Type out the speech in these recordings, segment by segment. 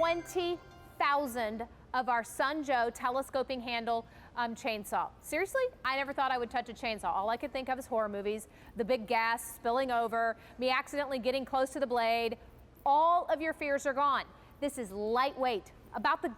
20,000 of our Sun Joe telescoping handle chainsaw. Seriously, I never thought I would touch a chainsaw. All I could think of is horror movies, the big gas spilling over, me accidentally getting close to the blade. All of your fears are gone. This is lightweight, about the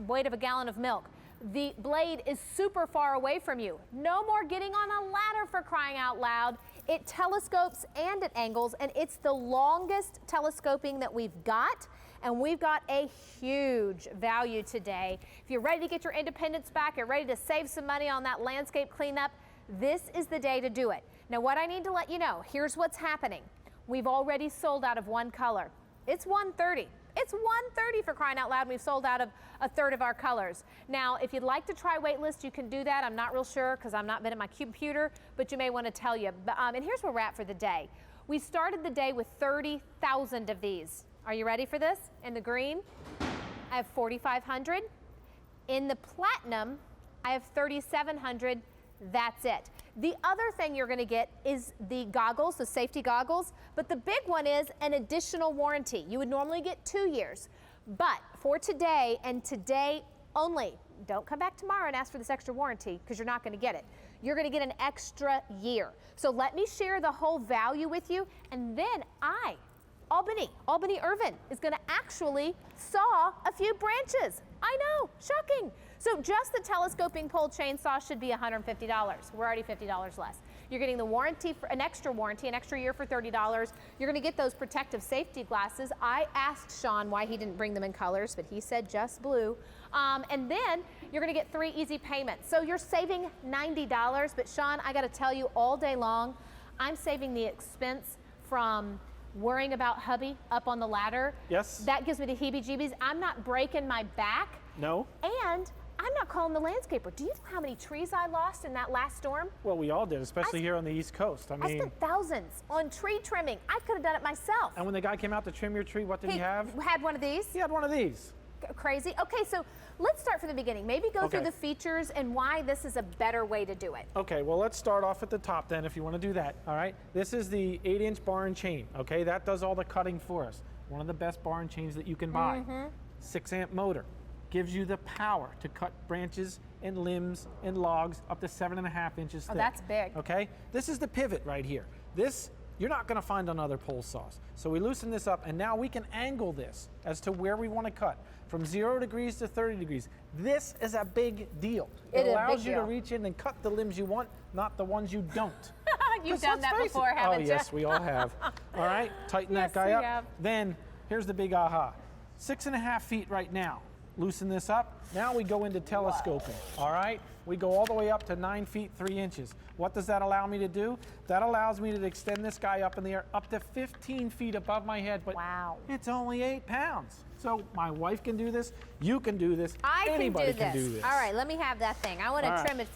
weight of a gallon of milk. The blade is super far away from you. No more getting on a ladder, for crying out loud. It telescopes and it angles, and it's the longest telescoping that we've got, and we've got a huge value today. If you're ready to get your independence back, you're ready to save some money on that landscape cleanup, this is the day to do it. Now, what I need to let you know, here's what's happening. We've already sold out of one color. It's 130. It's 130, for crying out loud. We've sold out of a third of our colors. Now, if you'd like to try waitlist, you can do that. I'm not real sure because I've not been at my computer, but you may want to tell you. And here's where we're at for the day. We started the day with 30,000 of these. Are you ready for this? In the green, I have 4,500. In the platinum, I have 3,700. That's it. The other thing you're going to get is the goggles, the safety goggles, but the big one is an additional warranty. You would normally get 2 years, but for today and today only, don't come back tomorrow and ask for this extra warranty because you're not going to get it. You're going to get an extra year. So let me share the whole value with you, and then Albany, Irvin is going to actually saw a few branches. I know, shocking. So just the telescoping pole chainsaw should be $150. We're already $50 less. You're getting the warranty, for an extra warranty, an extra year for $30. You're gonna get those protective safety glasses. I asked Sean why he didn't bring them in colors, but he said just blue. And then you're gonna get 3 easy payments. So you're saving $90, but Sean, I gotta tell you, all day long, I'm saving the expense from worrying about hubby up on the ladder. Yes. That gives me the heebie-jeebies. I'm not breaking my back. No. And I'm not calling the landscaper. Do you know how many trees I lost in that last storm? Well, we all did, especially here on the East Coast. I spent thousands on tree trimming. I could have done it myself. And when the guy came out to trim your tree, what did he have? Had one of these. He had one of these. Crazy. Okay, so let's start from the beginning. Maybe go through the features and why this is a better way to do it. Okay, well, let's start off at the top then if you want to do that, all right? This is the 8-inch bar and chain, okay? That does all the cutting for us. One of the best bar and chains that you can buy. 6-amp motor. Gives you the power to cut branches and limbs and logs up to 7.5 inches thick. Oh, that's big. Okay, this is the pivot right here. This, you're not gonna find on other pole saws. So we loosen this up, and now we can angle this as to where we wanna cut, from 0 degrees to 30 degrees. This is a big deal. It allows you to reach in and cut the limbs you want, not the ones you don't. You've done that before, haven't you? Oh, yes, we all have. All right, tighten that guy up. Have. Then, here's the big aha. 6.5 feet right now. Loosen this up. Now we go into telescoping, all right? We go all the way up to 9 feet, 3 inches. What does that allow me to do? That allows me to extend this guy up in the air up to 15 feet above my head, but it's only 8 pounds. So my wife can do this, you can do this, anybody can do this. All right, let me have that thing. I want to trim it.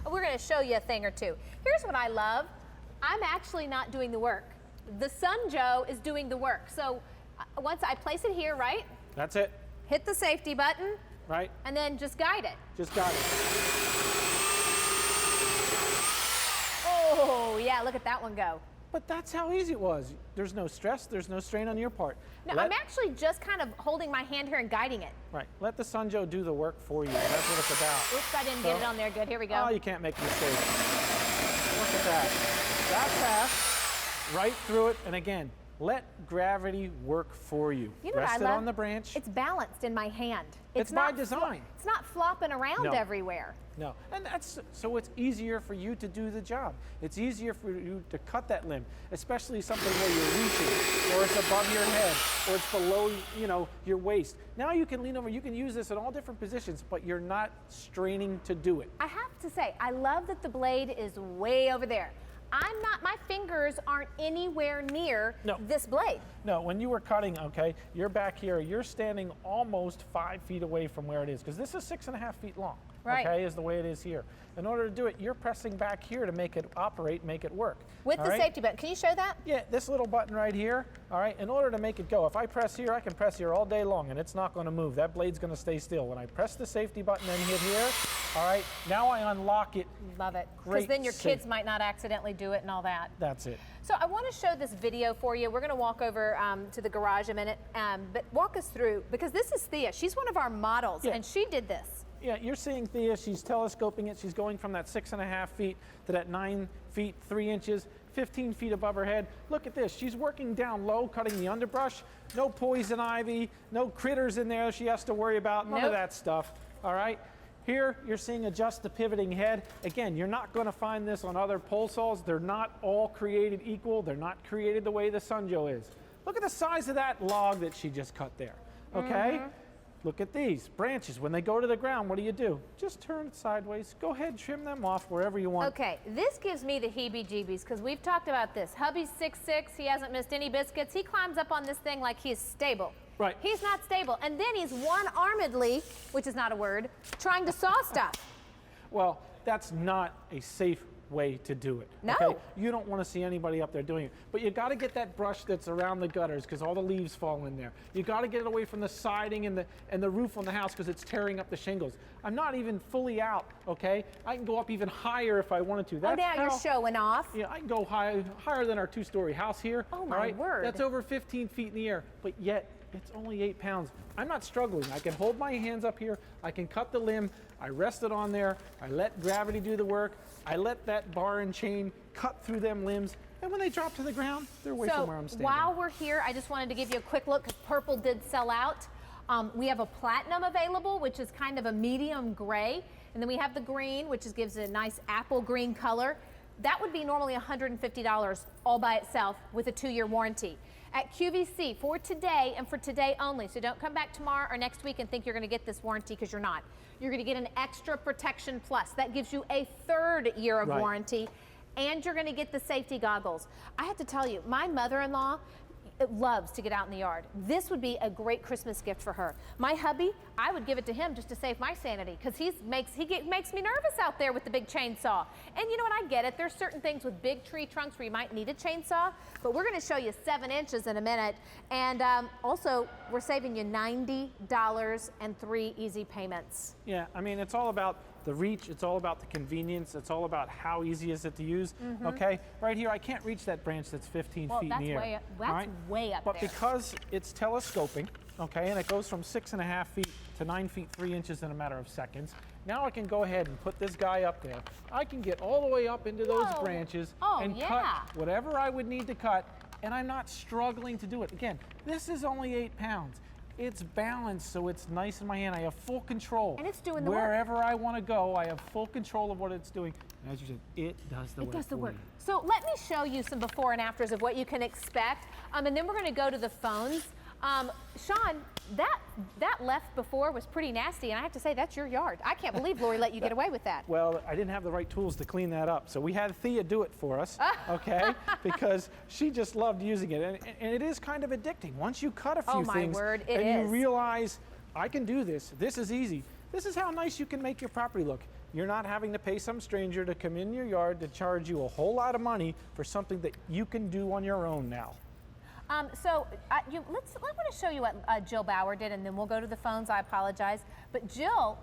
We're going to show you a thing or two. Here's what I love. I'm actually not doing the work. The Sun Joe is doing the work. So once I place it here, right? That's it. Hit the safety button. Right. And then just guide it. Just guide it. Oh, yeah, look at that one go. But that's how easy it was. There's no stress, there's no strain on your part. No, I'm actually just kind of holding my hand here and guiding it. Right, let the Sun Joe do the work for you. That's what it's about. Oops, I didn't get it on there good. Here we go. Oh, you can't make mistakes. Look at that. That pass, right through it, and again, let gravity work for you. You know Rest what I it love? on the branch. It's balanced in my hand. It's by design. It's not flopping around everywhere. No, and that's so it's easier for you to do the job. It's easier for you to cut that limb, especially something where you're reaching, or it's above your head, or it's below, you know, your waist. Now you can lean over. You can use this in all different positions, but you're not straining to do it. I have to say, I love that the blade is way over there. My fingers aren't anywhere near this blade. No, when you were cutting, okay, you're back here, you're standing almost 5 feet away from where it is, because this is 6.5 feet long. Right. okay, is the way it is here. In order to do it, you're pressing back here to make it operate, make it work. With all the right? safety button. Can you show that? Yeah, this little button right here, all right, in order to make it go, if I press here, I can press here all day long and it's not going to move. That blade's going to stay still. When I press the safety button and hit here, all right, now I unlock it. Love it. Because Great then your kids safe. might not accidentally do it and all that. That's it. So I want to show this video for you. We're going to walk over to the garage a minute, but walk us through, because this is Thea. She's one of our models, Yeah. and she did this. Yeah, you're seeing Thea, she's telescoping it. She's going from that 6.5 feet to that 9 feet, 3 inches, 15 feet above her head. Look at this, she's working down low, cutting the underbrush. No poison ivy, no critters in there she has to worry about, none of Nope. that stuff, all right? Here, you're seeing adjust the pivoting head. Again, you're not gonna find this on other pole saws. They're not all created equal. They're not created the way the Sunjo is. Look at the size of that log that she just cut there, okay? Look at these branches. When they go to the ground, what do? Just turn it sideways. Go ahead, trim them off wherever you want. Okay, this gives me the heebie-jeebies, because we've talked about this. Hubby's 6'6", he hasn't missed any biscuits. He climbs up on this thing like he's stable. Right. He's not stable. And then he's one-armedly, which is not a word, trying to saw stuff. Well, that's not a safe way to do it. No. Okay? You don't want to see anybody up there doing it. But you got to get that brush that's around the gutters because all the leaves fall in there. You got to get it away from the siding and the roof on the house because it's tearing up the shingles. I'm not even fully out, okay? I can go up even higher if I wanted to. Oh, now you're showing off. Yeah, I can go higher than our 2-story house here. Oh, all my right? word. That's over 15 feet in the air, but yet it's only 8 pounds. I'm not struggling. I can hold my hands up here. I can cut the limb. I rest it on there. I let gravity do the work. I let that bar and chain cut through them limbs. And when they drop to the ground, they're away from where I'm standing. While we're here, I just wanted to give you a quick look because purple did sell out. We have a platinum available, which is kind of a medium gray. And then we have the green, which gives it a nice apple green color. That would be normally $150 all by itself with a 2-year warranty. At QVC for today and for today only. So don't come back tomorrow or next week and think you're going to get this warranty because you're not. You're going to get an extra protection plus. That gives you a 3rd year of warranty, and you're going to get the safety goggles. I have to tell you, my mother-in-law loves to get out in the yard. This would be a great Christmas gift for her. My hubby, I would give it to him just to save my sanity because he makes me nervous out there with the big chainsaw. And you know what, I get it. There's certain things with big tree trunks where you might need a chainsaw, but we're going to show you 7 inches in a minute. And also, we're saving you $90 and 3 easy payments. Yeah, I mean, it's all about the reach, it's all about the convenience, it's all about how easy is it to use, okay? Right here, I can't reach that branch that's 15 feet in the air. That's way up But there. because it's telescoping, okay, and it goes from 6.5 feet to 9 feet 3 inches in a matter of seconds, now I can go ahead and put this guy up there. I can get all the way up into those Whoa. branches Oh, and yeah. cut whatever I would need to cut, and I'm not struggling to do it. Again, this is only 8 pounds. It's balanced, so it's nice in my hand. I have full control. And it's doing the work. Wherever I want to go, I have full control of what it's doing. And as you said, it does the work. It does the for work. you. So let me show you some before and afters of what you can expect, and then we're going to go to the phones. Sean, that left before was pretty nasty, and I have to say, that's your yard. I can't believe Lori let you get away with that. Well, I didn't have the right tools to clean that up, so we had Thea do it for us, okay? Because she just loved using it, and it is kind of addicting. Once you cut a few Oh, my things, word, it and you is. realize, I can do this. This is easy. This is how nice you can make your property look. You're not having to pay some stranger to come in your yard to charge you a whole lot of money for something that you can do on your own now. I want to show you what Jill Bauer did, and then we'll go to the phones. I apologize, but Jill,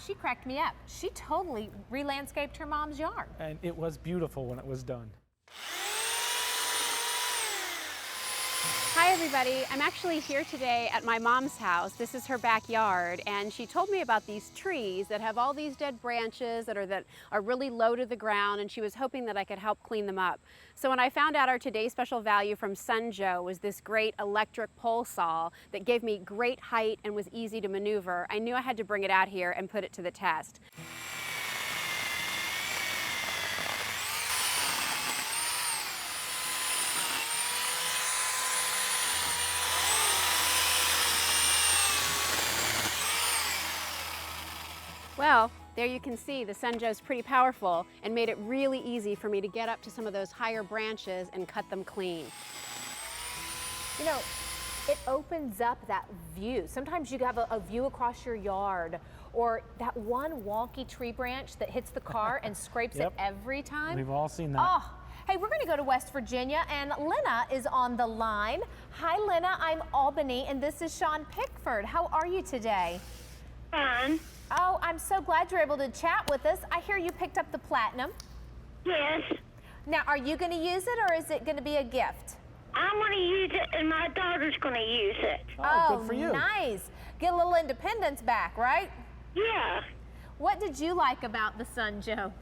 she cracked me up. She totally re-landscaped her mom's yard. And it was beautiful when it was done. Hi everybody, I'm actually here today at my mom's house. This is her backyard, and she told me about these trees that have all these dead branches that are really low to the ground, and she was hoping that I could help clean them up. So when I found out our today's special value from Sunjo was this great electric pole saw that gave me great height and was easy to maneuver, I knew I had to bring it out here and put it to the test. Well, there you can see the Sunjo's pretty powerful and made it really easy for me to get up to some of those higher branches and cut them clean. You know, it opens up that view. Sometimes you have a view across your yard, or that one wonky tree branch that hits the car and scrapes it every time. We've all seen that. Oh, hey, we're going to go to West Virginia, and Lena is on the line. Hi, Lena. I'm Albany, and this is Sean Pickford. How are you today? Fine. Oh, I'm so glad you're able to chat with us. I hear you picked up the Platinum. Yes. Now, are you going to use it, or is it going to be a gift? I'm going to use it, and my daughter's going to use it. Oh, good for you. Nice. Get a little independence back, right? Yeah. What did you like about the Sun, Joe?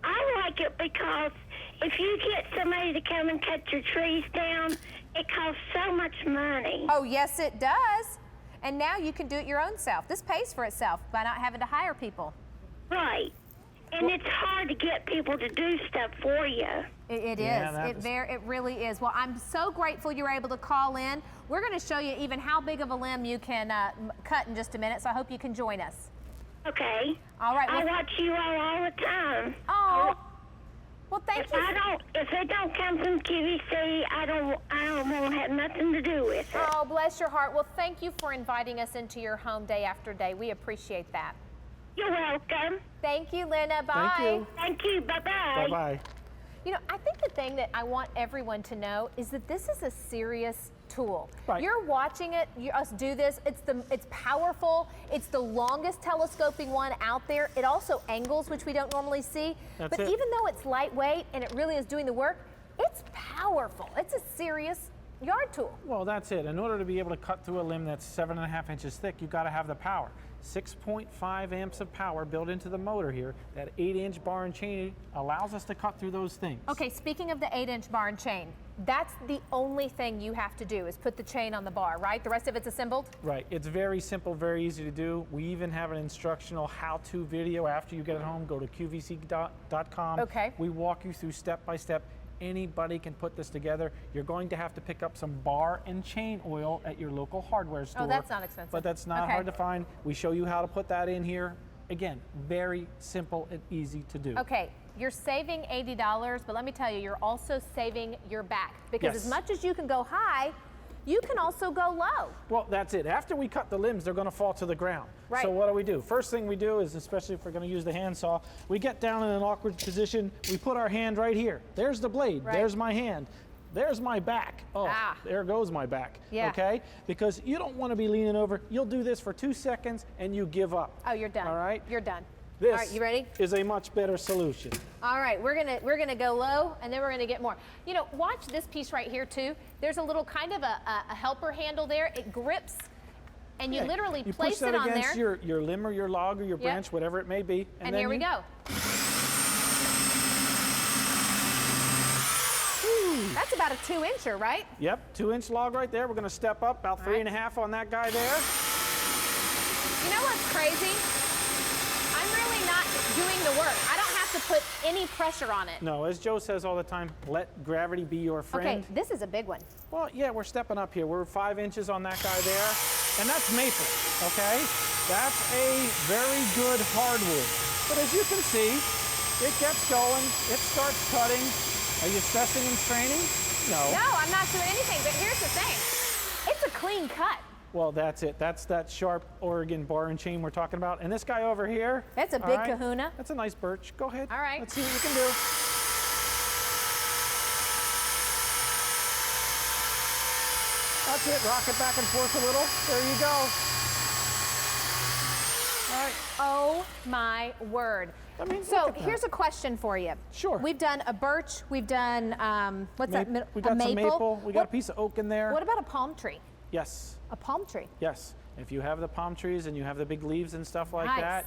I like it because if you get somebody to come and cut your trees down, it costs so much money. Oh, yes, it does. And now you can do it your own self. This pays for itself by not having to hire people. Right. And it's hard to get people to do stuff for you. It Yeah, is. It really is. Well, I'm so grateful you were able to call in. We're going to show you even how big of a limb you can cut in just a minute, so I hope you can join us. Okay. All right. I watch you all the time. Oh. Well, thank you. If it don't come from QVC, I won't have nothing to do with it. Oh, bless your heart. Well, thank you for inviting us into your home day after day. We appreciate that. You're welcome. Thank you, Lena. Bye. Thank you. Thank you. Bye-bye. Bye-bye. You know, I think the thing that I want everyone to know is that this is a serious tool. Right. You're watching us do this. It's powerful. It's the longest telescoping one out there. It also angles, which we don't normally see. That's but it. even though it's lightweight and it really is doing the work, it's powerful. It's a serious yard tool. Well, that's it. In order to be able to cut through a limb that's 7.5 inches thick, you've got to have the power. 6.5 amps of power built into the motor here. That 8-inch bar and chain allows us to cut through those things. Okay, speaking of the 8-inch bar and chain, that's the only thing you have to do is put the chain on the bar, right? The rest of it's assembled? Right. It's very simple, very easy to do. We even have an instructional how-to video after you get it home. Go to qvc.com. Okay. We walk you through step by step. Anybody can put this together. You're going to have to pick up some bar and chain oil at your local hardware store. Oh, that's not expensive. But that's not Okay. hard to find. We show you how to put that in here. Again, very simple and easy to do. Okay, you're saving $80, but let me tell you, you're also saving your back. Because Yes. as much as you can go high, you can also go low. Well, that's it. After we cut the limbs, they're going to fall to the ground. Right. So what do? First thing we do is, especially if we're going to use the handsaw, we get down in an awkward position. We put our hand right here. There's the blade. Right. There's my hand. There's my back. Oh, there goes my back. Yeah. Okay? Because you don't want to be leaning over. You'll do this for 2 seconds and you give up. Oh, you're done. All right? You're done. This All right, you ready? is a much better solution. All right, we're gonna go low, and then we're gonna get more. You know, watch this piece right here too. There's a little kind of a helper handle there. It grips, and you Yeah, literally you place push that it on against there. your limb or your log or your branch, whatever it may be. And then here we you- go. That's about a 2-incher, right? Yep, 2-inch log right there. We're going to step up about 3.5 on that guy there. You know what's crazy? I'm really not doing the work. I don't have to put any pressure on it. No, as Joe says all the time, let gravity be your friend. Okay, this is a big one. Well, yeah, we're stepping up here. We're 5 inches on that guy there. And that's maple, okay? That's a very good hardwood. But as you can see, it gets going. It starts cutting. Are you stressing and straining? No. No, I'm not doing anything, but here's the thing. It's a clean cut. Well, that's it. That's that sharp Oregon bar and chain we're talking about. And this guy over here. That's a all big right, kahuna. That's a nice birch. Go ahead. All right. Let's see what you can do. That's it. Rock it back and forth a little. There you go. All right. Oh my word. I mean, So look at that. here's a question for you. Sure. We've done a birch. We've done what's that? We got a some maple. We got a What- piece of oak in there. What about a palm tree? Yes. A palm tree. Yes. If you have the palm trees and you have the big leaves and stuff like Nice. that,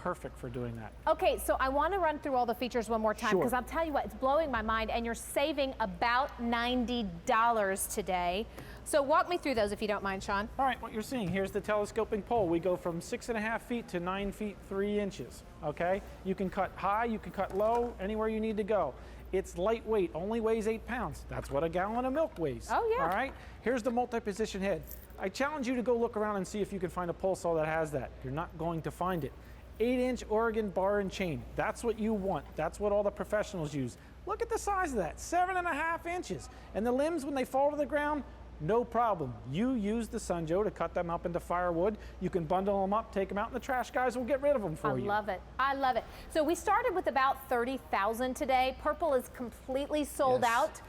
perfect for doing that. Okay, so I want to run through all the features one more time Sure. because I'll tell you what, it's blowing my mind, and you're saving about $90 today. So walk me through those if you don't mind, Sean. All right, what you're seeing, here's the telescoping pole. We go from 6.5 feet to 9 feet 3 inches, okay? You can cut high, you can cut low, anywhere you need to go. It's lightweight, only weighs 8 pounds. That's what a gallon of milk weighs. Oh, yeah. All right, here's the multi-position head. I challenge you to go look around and see if you can find a pole saw that has that. You're not going to find it. 8-inch Oregon bar and chain. That's what you want. That's what all the professionals use. Look at the size of that, 7.5 inches. And the limbs, when they fall to the ground, no problem. You use the Sun Joe to cut them up into firewood. You can bundle them up, take them out, and the trash guys will get rid of them for you. I love it. I love it. So we started with about 30,000 today. Purple is completely sold out.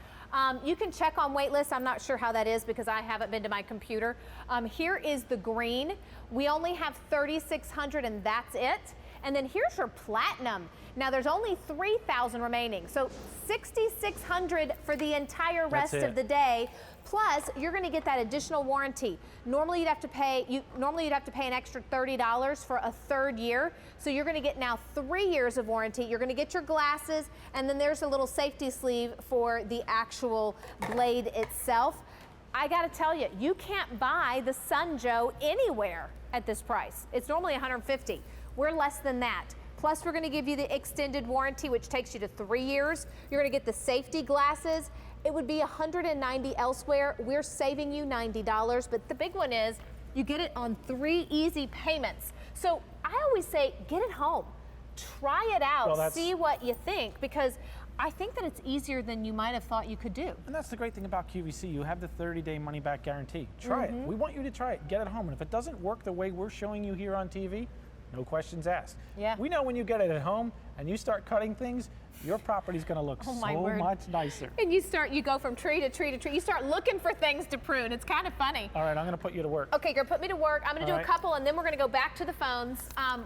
You can check on wait lists. I'm not sure how that is because I haven't been to my computer. Here is the green. We only have 3,600 and that's it. And then here's your platinum. Now there's only 3,000 remaining. So 6,600 for the entire rest of the day. Plus, you're going to get that additional warranty. Normally you'd have to pay an extra $30 for a third year. So you're going to get now 3 years of warranty. You're going to get your glasses, and then there's a little safety sleeve for the actual blade itself. I got to tell you, you can't buy the Sun Joe anywhere at this price. It's normally $150. We're less than that. Plus, we're going to give you the extended warranty, which takes you to 3 years. You're going to get the safety glasses. It would be $190 elsewhere. We're saving you $90, but the big one is you get it on 3 easy payments. So I always say, get it home. Try it out, see what you think, because I think that it's easier than you might have thought you could do. And that's the great thing about QVC. You have the 30-day money-back guarantee. Try it. We want you to try it. Get it home. And if it doesn't work the way we're showing you here on TV, no questions asked. Yeah. We know when you get it at home and you start cutting things, your property's going to look so much nicer. And you go from tree to tree to tree. You start looking for things to prune. It's kind of funny. All right, I'm going to put you to work. Okay, you're going to put me to work. I'm going to do a couple, and then we're going to go back to the phones.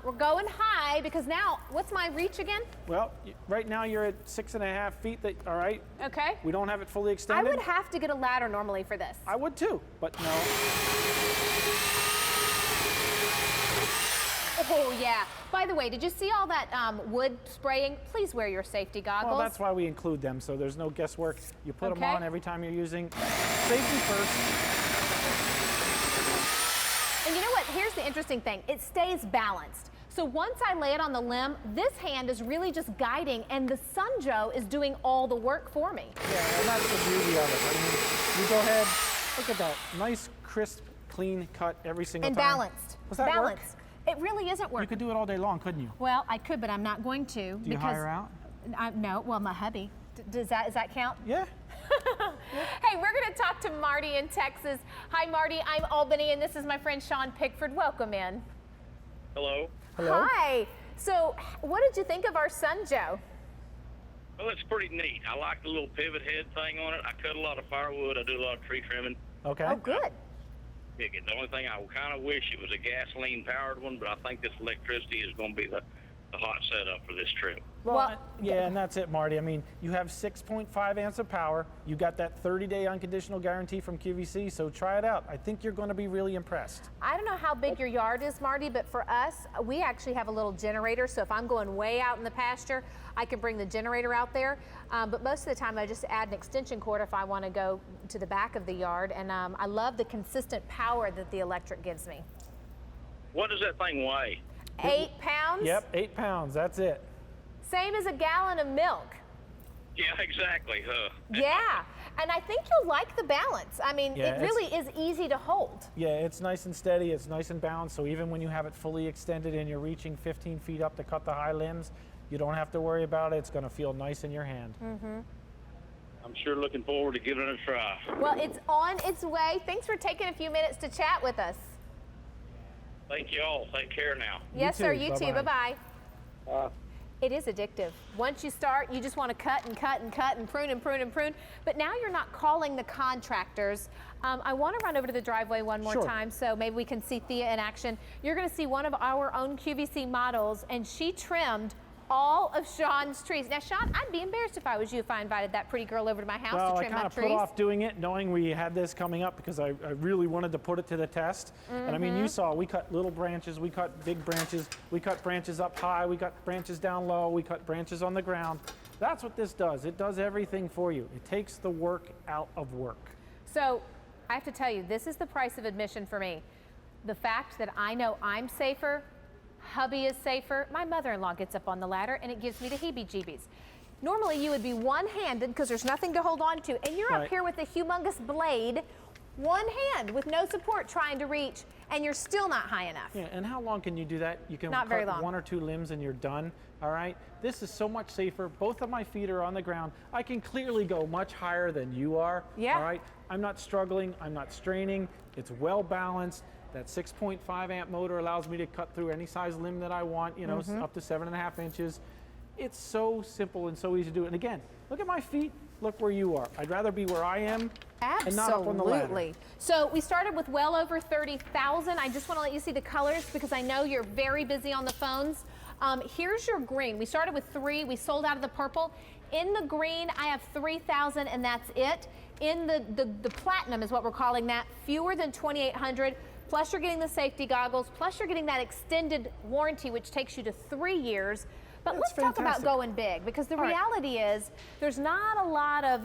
We're going high because now, what's my reach again? Well, right now you're at 6.5 feet. All right. Okay. We don't have it fully extended. I would have to get a ladder normally for this. I would too, but no. Oh, yeah. By the way, did you see all that wood spraying? Please wear your safety goggles. Well, that's why we include them, so there's no guesswork. You put them on every time you're using. Safety first. And you know what? Here's the interesting thing. It stays balanced. So once I lay it on the limb, this hand is really just guiding, and the Sun Joe is doing all the work for me. Yeah, and that's the beauty of it. I mean, you go ahead, look at that. Nice, crisp, clean cut every single time. And balanced. Was that work? It really isn't working. You could do it all day long, couldn't you? Well, I could, but I'm not going to. Do you hire out? No, well, my hubby. Does that count? Yeah. Hey, we're going to talk to Marty in Texas. Hi, Marty. I'm Albany, and this is my friend Sean Pickford. Welcome in. Hello. Hello. Hi. So, what did you think of our Sun Joe? Well, it's pretty neat. I like the little pivot head thing on it. I cut a lot of firewood. I do a lot of tree trimming. Okay. Oh, good. The only thing I kind of wish it was a gasoline-powered one, but I think this electricity is going to be the hot setup for this trip. Well, yeah, and that's it, Marty. I mean, you have 6.5 amps of power. You got that 30-day unconditional guarantee from QVC, so try it out. I think you're going to be really impressed. I don't know how big your yard is, Marty, but for us, we actually have a little generator, so if I'm going way out in the pasture, I can bring the generator out there. But most of the time, I just add an extension cord if I want to go to the back of the yard, and I love the consistent power that the electric gives me. What does that thing weigh? 8 pounds? Yep, 8 pounds. That's it. Same as a gallon of milk. Yeah, exactly. Yeah, and I think you'll like the balance. I mean, Yeah, it really is easy to hold. Yeah, it's nice and steady. It's nice and balanced. So even when you have it fully extended and you're reaching 15 feet up to cut the high limbs, you don't have to worry about it. It's going to feel nice in your hand. Mm-hmm. I'm sure looking forward to giving it a try. Well, it's on its way. Thanks for taking a few minutes to chat with us. Thank you all. Take care now. Yes, sir. too. You too. Bye-bye. Bye-bye. It is addictive. Once you start, you just want to cut and cut and cut and prune and prune and prune. But now you're not calling the contractors. I want to run over to the driveway one more time so maybe we can see Thea in action. You're going to see one of our own QVC models, and she trimmed all of Sean's trees. Now, Sean, I'd be embarrassed if I was you if I invited that pretty girl over to my house to trim my trees. Well, I kind of put off doing it knowing we had this coming up because I really wanted to put it to the test. And I mean, you saw we cut little branches, we cut big branches, we cut branches up high, we cut branches down low, we cut branches on the ground. That's what this does. It does everything for you. It takes the work out of work. So I have to tell you, this is the price of admission for me. The fact that I know I'm safer, hubby is safer, my mother-in-law gets up on the ladder and it gives me the heebie-jeebies. Normally you would be one-handed because there's nothing to hold on to, and you're up here with a humongous blade. one hand with no support trying to reach, and you're still not high enough. Yeah, and how long can you do that? You can Not very cut long. 1 or 2 limbs and you're done, all right? This is so much safer. Both of my feet are on the ground. I can clearly go much higher than you are, Yeah. all right? I'm not struggling, I'm not straining. It's well balanced. That 6.5 amp motor allows me to cut through any size limb that I want, you know, up to 7.5 inches. It's so simple and so easy to do. And again, look at my feet, look where you are. I'd rather be where I am and not up on the ladder. Absolutely. So we started with well over 30,000. I just want to let you see the colors because I know you're very busy on the phones. Here's your green. We started with 3. We sold out of the purple. In the green, I have 3,000 and that's it. In the platinum is what we're calling that, fewer than 2,800. Plus you're getting the safety goggles. Plus you're getting that extended warranty, which takes you to 3 years. But That's let's talk about fantastic. going big, because the All right. reality is there's not a lot of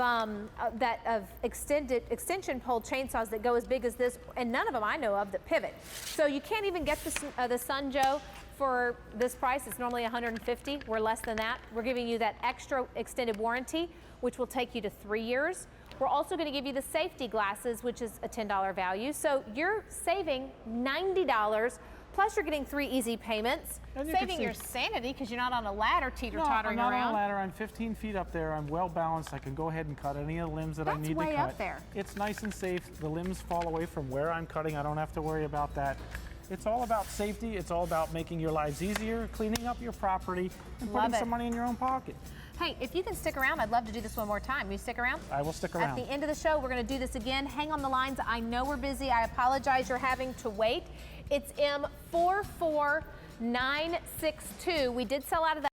extension pole chainsaws that go as big as this, and none of them I know of that pivot. So you can't even get the Sun Joe for this price. It's normally $150. We're less than that. We're giving you that extra extended warranty, which will take you to 3 years. We're also going to give you the safety glasses, which is a $10 value. So you're saving $90. Plus, you're getting 3 easy payments, And you can saving see- your sanity because you're not on a ladder No, teeter-tottering I'm not around. on a ladder. I'm 15 feet up there. I'm well balanced. I can go ahead and cut any of the limbs that I That's need way to cut. up there. It's nice and safe. The limbs fall away from where I'm cutting. I don't have to worry about that. It's all about safety. It's all about making your lives easier, cleaning up your property, and Love putting it. some money in your own pocket. Hey, if you can stick around, I'd love to do this one more time. Will you stick around? I will stick At around. the end of the show, we're going to do this again. Hang on the lines. I know we're busy. I apologize you're having to wait. It's M44962. We did sell out of that.